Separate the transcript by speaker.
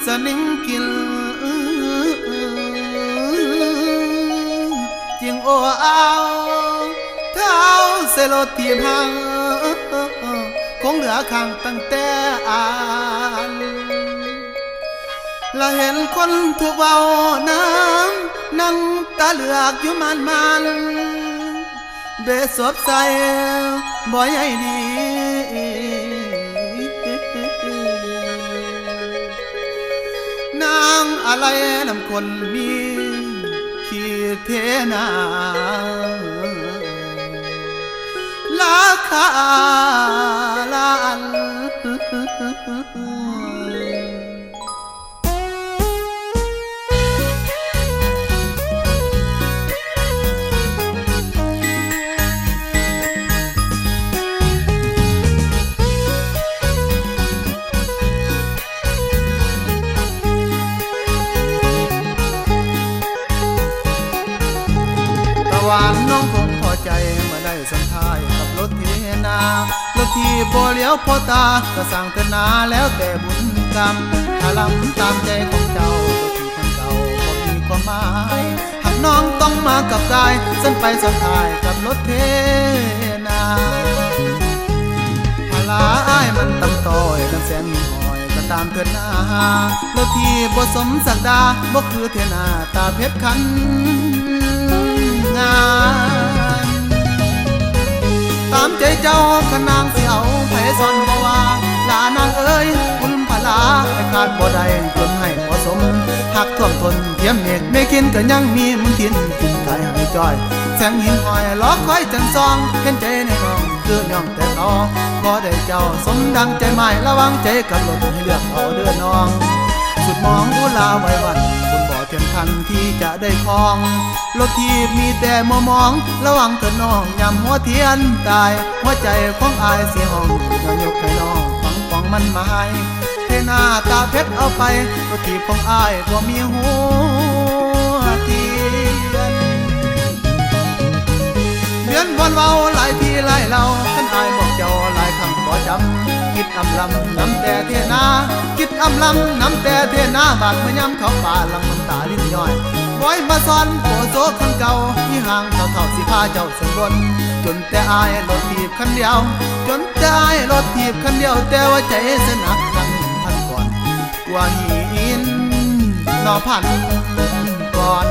Speaker 1: สนิงกินจึงโอ้เอาเท้าเสโลตีพังคงเหลือข้างตั้งแต่อ่านและเห็นคนถูกเบาน้ำนั่งตาเหลือกอยู่มันเบสบใส่บ่ใหญ่ดีนางอะไรน้ำคนมีขี้เทนาราคาล้านหวานน้องคงพอใจเมื่อได้สัมภาษณ์กับรถเทนารถที่บ่เลี้ยวพอตาก็สั่งเถอะนาแล้วแต่บุญกรรมถ้าลำตามใจของเจ้ารถที่คนเก่าบ่มีความหมายหากน้องต้องมากับกายเส้นไปสัมภาษณ์กับรถเทนาพลาอ้ายมันตำต้อยน้ำแสนหอยก็ตามเถิดนารถที่บ่สมศักดาบ่คือเทนาตาเพชรคันตามใจเจ้าขนางเสียวไผซ่อนบ่ว่าลานางเอ้ยคุณพลาให้ขาดบ่ได้จนให้เหมาะสมหักท่วมทนเทียมเมฆไม่กินก็ยังมีมุนทินกินกายให้จ้อยแสงหินหอยล้อคอยจันซองเห็นใจในน้องคือย่อมแต่ต่อบ่ได้เจ้าสมดังใจหมายระวังใจกับรถให้เลือกเอาเด้อน้องสุดมองอุลาไว้วันบนบ่อเทียมทันที่จะได้คลองรถทีบมีแต่มัวมองระวังเถิดน้องยำหัวเทียนตายหัวใจของอายเสียห้องอย่ายกให้น้องฟังฟองมันมาให้เทนาตาเพชรเอาไปรถทีบของอายบ่มีหัวเทียนเดือนวันเว้าหลายทีหลายเราท่านอายบอกเจ้าหลายครั้งบ่จำคิดอำลำน้ำแต่เทนาคิดอำลำน้ำแต่เทนาบาดเมื่อยำเขาป่าลังน้ำตาลิ้นย่อยไว้มาซ้อนโผโซคันเก่าที่ห่างเท่าสิพาเจ้าสังวนจนแต่อายรถทีบคันเดียวจนแต่อายรถทีบคันเดียวแต่ว่าใจสนักดังพันก่อนกว่าหินนอพันก่อน